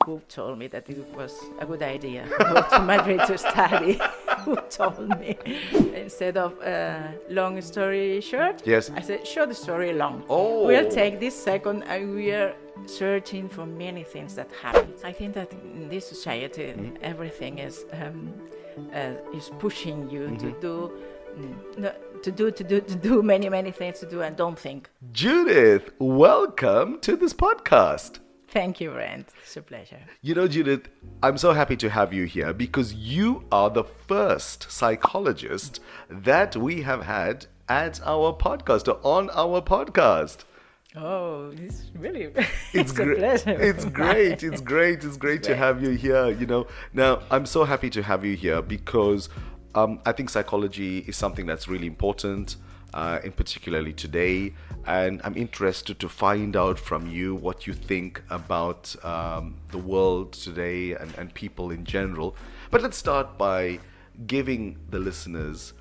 who told me that it was a good idea to go to Madrid to study. Who told me? Instead of long story short, Yes. I said short story long. Oh. We'll take this second and we are searching for many things that happen. I think that in this society, everything is pushing you to do many things to do and don't think. Judith, welcome to this podcast. Thank you, Brent. It's a pleasure. You know, Judith, I'm so happy to have you here because you are the first psychologist that we have had at our podcast or on our podcast. Oh, it's really It's a great. pleasure. It's great. It's great. It's great to have you here. You know, now I'm so happy to have you here because I think psychology is something that's really important, in particularly today. And I'm interested to find out from you what you think about the world today and people in general. But let's start by giving the listeners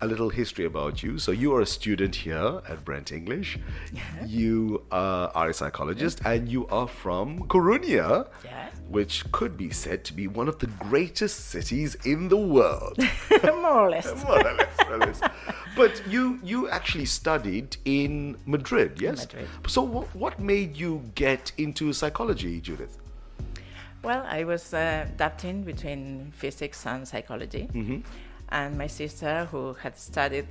a little history about you. So you are a student here at Brent English. Yeah. You are a psychologist and you are from Coruña, Yes. which could be said to be one of the greatest cities in the world. More or less. More or less, more or less. But you actually studied in Madrid, yes? Madrid. So what made you get into psychology, Judith? Well, I was adapting between physics and psychology. And my sister, who had studied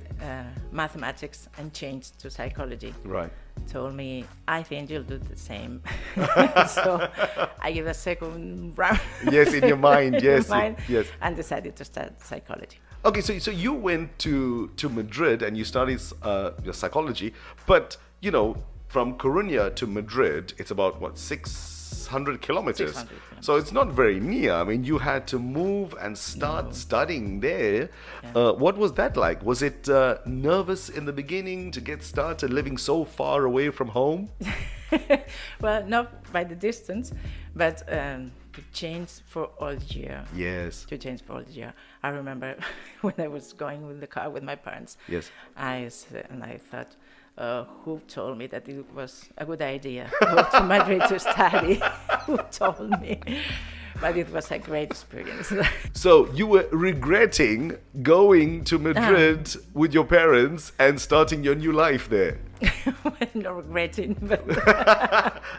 mathematics and changed to psychology, Right. told me, I think you'll do the same. So I gave a second round. Yes, in your mind, in yes, mind, yes. And decided to start psychology. Okay, so you went to Madrid and you studied your psychology, but you know, from Coruña to Madrid, it's about what, 600 kilometers. 600 kilometers. So it's not very near. I mean, you had to move and start studying there. What was that like? Was it nervous in the beginning to get started living so far away from home? Well, not by the distance, but to change for all year. Yes. To change for all year. I remember when I was going with the car with my parents. Yes. I thought, who told me that it was a good idea to go to Madrid to study? Who told me? But it was a great experience. So you were regretting going to Madrid with your parents and starting your new life there? Not regretting, but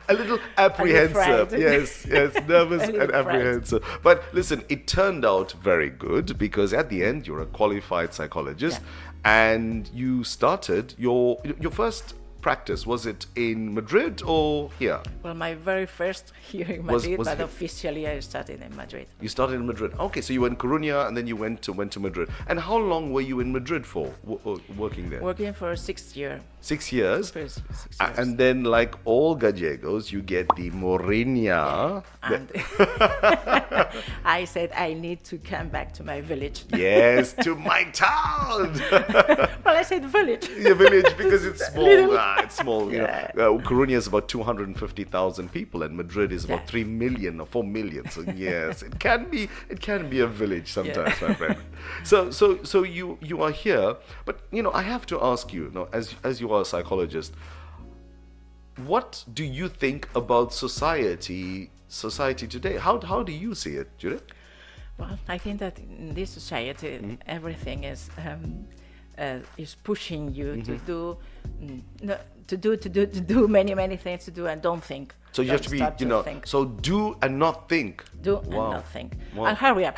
A little apprehensive. frightened. Yes, nervous A little and apprehensive. But listen, it turned out very good because at the end you're a qualified psychologist and you started your first practice. Was it in Madrid or here? well, my very first here in Was Madrid, but it- officially I started in Madrid. You started in Madrid. Okay, so you were in Coruña and then you went to Madrid. And how long were you in Madrid for, working there? Working for 6 years. 6 years? For 6 years. And then, like all Gallegos, you get the Morriña. And I said I need to come back to my village. Yes, to my town. Well, I said village. Your village because it's small. Little. It's small. You Yeah. know, Coruña is about 250,000 people, and Madrid is about Yeah. 3 million or 4 million. So yes, it can be a village sometimes, my friend. So you are here, but you know I have to ask you, as you are a psychologist, what do you think about society today? How do you see it, Judith? Well, I think that in this society, everything is pushing you to do many things to do and don't think. So you have to be, Start think. so do and not think. Do Wow. and not think. Wow. And hurry up.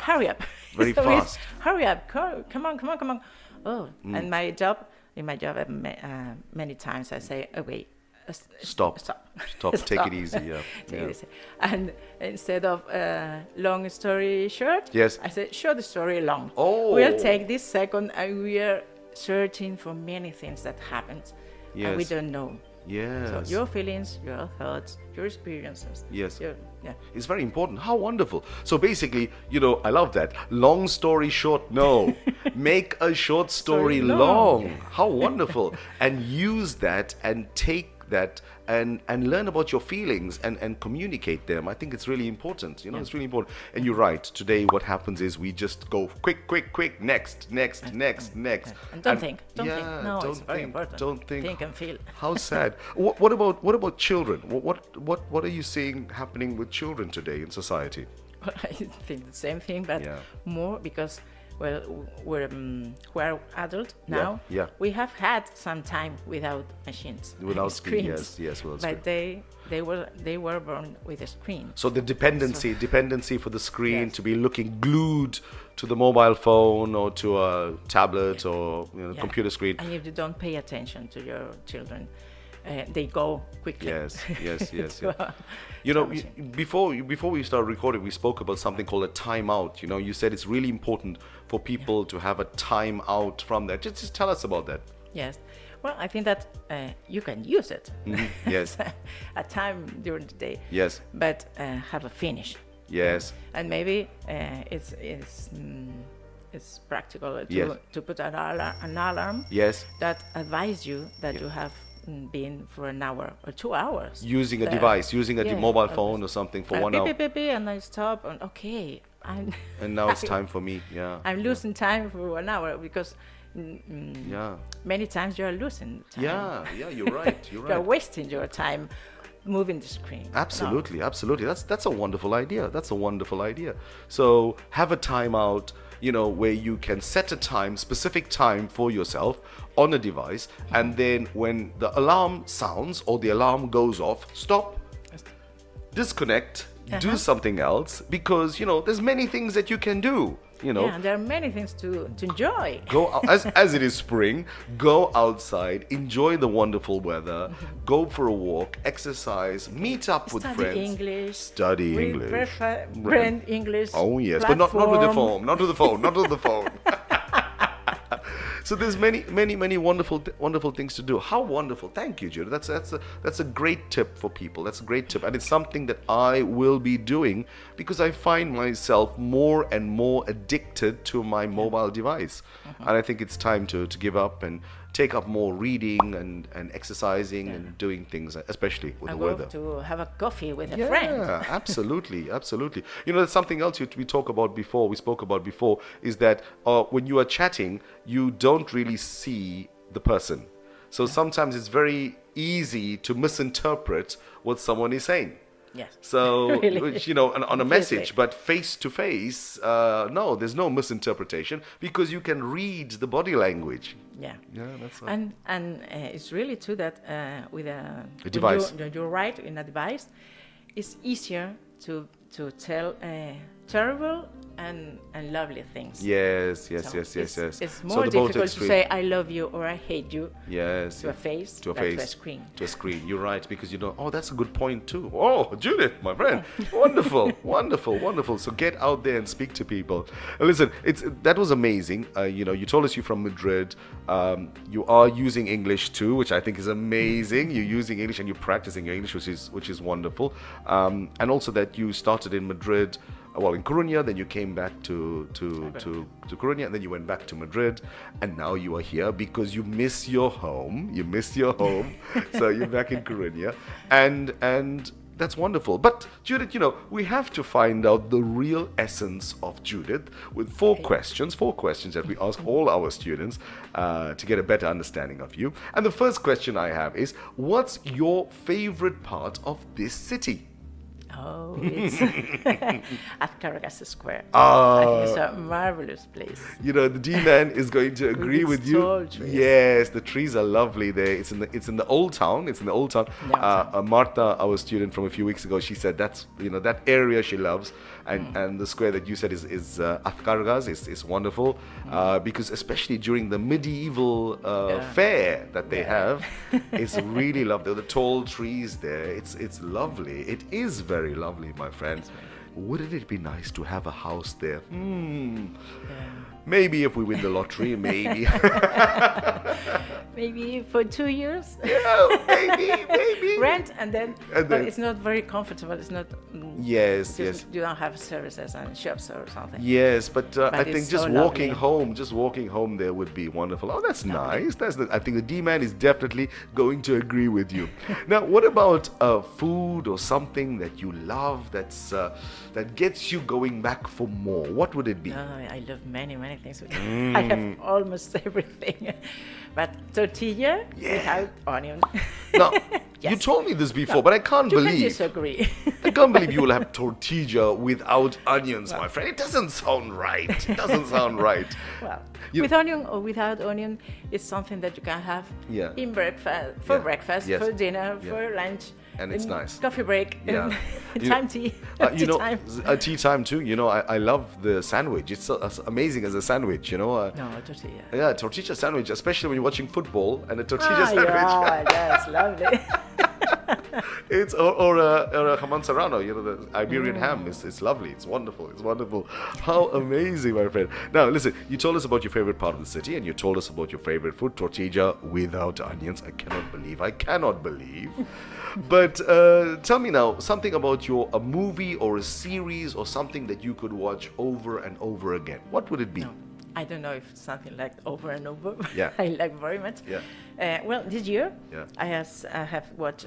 Very So it's, fast. Hurry up, come on. Oh, and in my job, many times I say, oh wait, Stop, take it easy. Yeah. Take Yeah. it easy. And instead of long story short, Yes. I said short story long. Oh. We'll take this second and we are searching for many things that happened and we Yes. don't know. Yes. So your feelings, your thoughts, your experiences. Yes. Yeah. It's very important. How wonderful. So basically, I love that. Long story short, no. Make a short story Story long. long. How wonderful. And use that and take that and learn about your feelings and communicate them. I think it's really important. You know, it's really important. And you're right. Today, what happens is we just go quick, next. And don't think. Don't think. No, don't it's very think. important. Don't think. Think and feel. How sad. What about children? What are you seeing happening with children today in society? Well, I think the same thing, but more because, well, we're adult now. Yeah. We have had some time without machines, Without screens. yes, without But screen. they were born with a screen. So the dependency for the screen, to be looking glued to the mobile phone or to a tablet or computer screen. And if you don't pay attention to your children, they go quickly. Yes. to You know, machine. before we started recording, we spoke about something called a timeout. You know, you said it's really important for people to have a timeout from that. Just tell us about that. Yes. Well, I think that you can use it. Yes. A time during the day. Yes. But have a finish. Yes. And maybe it's practical to put an alarm. Yes. That advise you that you have been for an hour or 2 hours. Using a device, using a mobile phone or something for 1 hour. And I stop and okay. And now it's time for me. Yeah. I'm losing time for 1 hour because many times you are losing time. Yeah, you're right. You're right. You're wasting your time moving the screen. Absolutely. That's a wonderful idea. So have a timeout, where you can set a time, specific time for yourself on a device, and then when the alarm sounds or the alarm goes off, stop, disconnect, do something else, because there's many things that you can do. Yeah, there are many things to enjoy. Go out, as it is spring, go outside, enjoy the wonderful weather, go for a walk, exercise, meet up with friends. Study English. Brent English. Oh yes, platform. but not with the phone. Not with the phone. So there's many wonderful things to do. How wonderful! Thank you, Judith. That's a great tip for people. That's a great tip, and it's something that I will be doing because I find myself more and more addicted to my mobile device, and I think it's time to give up and take up more reading and exercising and doing things, especially with the weather. To have a coffee with a friend. Yeah, absolutely. That's something else we spoke about before, is that when you are chatting, you don't really see the person. So sometimes it's very easy to misinterpret what someone is saying. Yes. So, Really? which, on a message, but face to face, no, there's no misinterpretation because you can read the body language. Yeah. Yeah, that's right. And it's really true that with a device, when you write in a device, it's easier to tell terrible and lovely things. Yes. It's more difficult to say I love you or I hate you. Yes. To a face. To a screen. To a screen. You're right, because that's a good point too. Oh, Judith, my friend, wonderful. So get out there and speak to people. Listen, that was amazing. You told us you're from Madrid. You are using English too, which I think is amazing. You're using English and you're practicing your English, which is wonderful. And also that you started in Madrid. Well, in Coruña, then you came back to Coruña, and then you went back to Madrid, and now you are here because you miss your home. So you're back in Coruña, and that's wonderful. But Judith, we have to find out the real essence of Judith with four questions that we ask all our students to get a better understanding of you. And the first question I have is, what's your favorite part of this city? Oh, it's Azcárragas Square. I think it's a marvelous place. The D-man is going to agree with you. Tall trees. Yes, the trees are lovely there. It's in the old town. Marta, our student from a few weeks ago, she said that's that area she loves, and the square that you said is Azcárragas is wonderful because especially during the medieval fair that they have, it's really lovely. The tall trees there, it's lovely. It is very lovely, my friend. Wouldn't it be nice to have a house there? Maybe if we win the lottery, maybe. Maybe for 2 years. Yeah, maybe. Rent and then but it's not very comfortable. It's not. Yes. You don't have services and shops or something. Yes, but I think just so walking lovely. walking home there would be wonderful. Oh, that's nice. I think the D-man is definitely going to agree with you. Now, what about food or something that you love that gets you going back for more? What would it be? I love many things. I have almost everything. But tortilla without onion. Now, Yes. you told me this before, but I can't You can believe. disagree. I can't believe you will have tortilla without onions, my friend. It doesn't sound right. It doesn't sound right. Well, You- with onion or without onion, it's something that you can have in breakfast, for breakfast, Yes. for dinner, for lunch. And it's in nice. Coffee break, Yeah. and time tea, You know, time. tea time too. You know, I love the sandwich. It's so amazing as a sandwich. You know. No, tortilla. Yeah, tortilla sandwich, especially when you're watching football and a tortilla sandwich. Yeah, that's lovely. It's or a jamon serrano, you know, the Iberian ham. It's lovely. It's wonderful. It's wonderful. How amazing, my friend. Now, listen. You told us about your favorite part of the city, and you told us about your favorite food, tortilla without onions. I cannot believe. But tell me now something about a movie or a series or something that you could watch over and over again. What would it be? No, I don't know if it's something like over and over. Yeah. I like very much. Yeah. Well, this year, Yeah. I have watched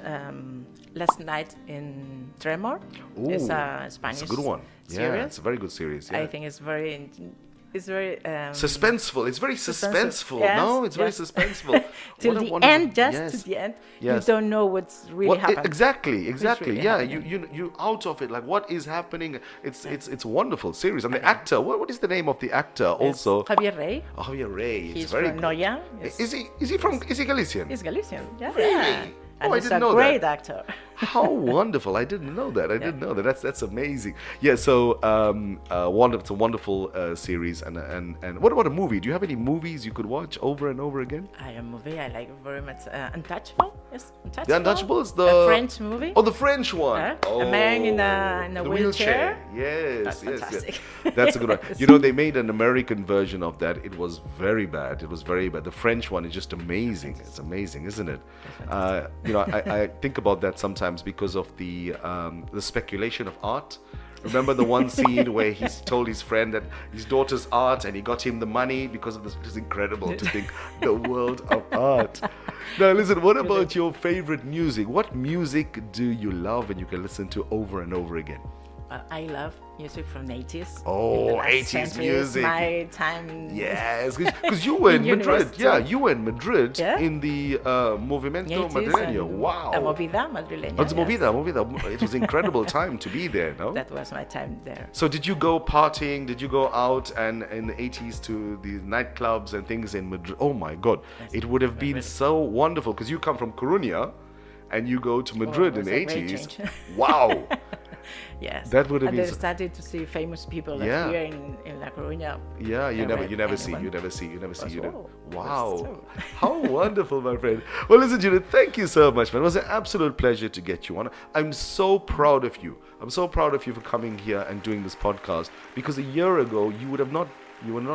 Last Night in Tremor. It's a Spanish It's a good one. series. Yeah, it's a very good series. Yeah. I think it's very Suspenseful. It's very suspenseful. Yes, No, it's very yes. suspenseful. till What a the wonderful- end, just Yes. to the end. Yes. You don't know what's really happening. Exactly. really Yeah, happening. you out of it. Like, what is happening? It's a wonderful series. And the actor, what is the name of the actor? Also, Javier Rey. oh, Javier Rey. It's He's very from good. Noya. Is he Galician? He's Galician. Yeah. Really? Yeah. And Oh, I he's didn't a know great that. actor. How wonderful! I didn't know that. I didn't know that. That's amazing. Yeah. So it's a wonderful series. And what about a movie? Do you have any movies you could watch over and over again? A movie I like very much. Untouchable. Yes, Untouchable. The Untouchable is a French movie. Oh, the French one. A man in a the wheelchair. Yes, That's yes. fantastic. That's a good one. You know, they made an American version of that. It was very bad. The French one is just amazing. It's amazing, isn't it? You know, I think about that sometimes because of the speculation of art. Remember the one scene where he told his friend that his daughter's art and he got him the money because of this. It is incredible to think the world of art. Now listen, what about your favorite music? What music do you love and you can listen to over and over again? I love music from the 80s. Oh, In the last 80s century is music. My time. Yes, because you were in Madrid. university. Yeah, you were in Madrid Yeah. in the Movimiento 80s Madrileño. and Wow. La movida madrileña. Oh, it's yes. Movida. It was an incredible time to be there, no? That was my time there. So did you go partying? Did you go out and in the 80s to the nightclubs and things in Madrid? Oh my God, Yes, it would have been really. so wonderful because you come from Coruña and you go to Madrid it in was the a great 80s. change. Wow. Yes. That would have and been then so- started to see famous people Yeah. here in La Coruña. Yeah, you never see. anyone. You never see. Oh, Wow. that's true. How wonderful, my friend. Well, listen, Judith, thank you so much, man. It was an absolute pleasure to get you on. I'm so proud of you. I'm so proud of you for coming here and doing this podcast because a year ago you would not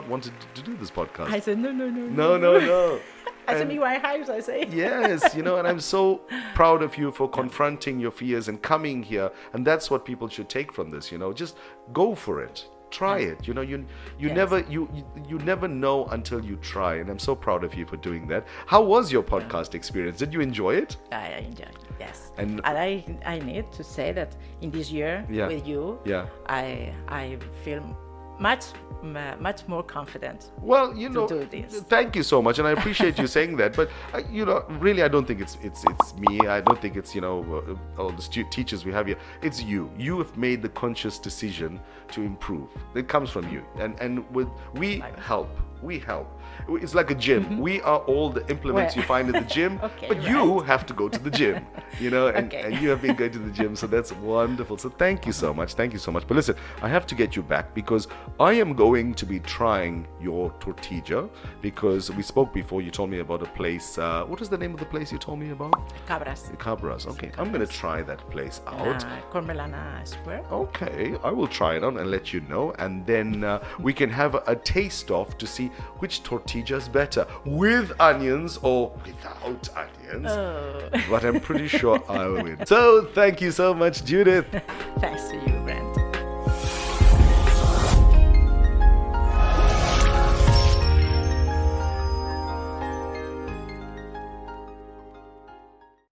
wanted to do this podcast. I said, no. No. I said, And- me my house, I say. Yes, and I'm so proud of you for confronting your fears and coming here. And that's what people should take from this, just go for it. Try it. You Yes. never know until you try. And I'm so proud of you for doing that. How was your podcast experience? Did you enjoy it? I enjoyed it, yes. And- I need to say that in this year Yeah. with you, Yeah. I feel much more confident. Well, do this. thank you so much, and I appreciate you saying that. But really, I don't think it's me. I don't think it's all the teachers we have here. It's you. You have made the conscious decision to improve. It comes from you, and we help. We help. It's like a gym. We are all the implements Well- you find in the gym, Okay, but you right. have to go to the gym. And, Okay. and you have been going to the gym, so that's wonderful. So thank you so much. Thank you so much. But listen, I have to get you back because I am going to be trying your tortilla because we spoke before. You told me about a place. What is the name of the place you told me about? Cabras. Cabras. Okay, I'm going to try that place out. Cormelana Square. Okay, I will try it out and let you know. And then we can have a taste off to see which tortilla is better, with onions or without onions. Oh. But I'm pretty sure I'll win. So thank you so much, Judith. Thanks to you, Brent.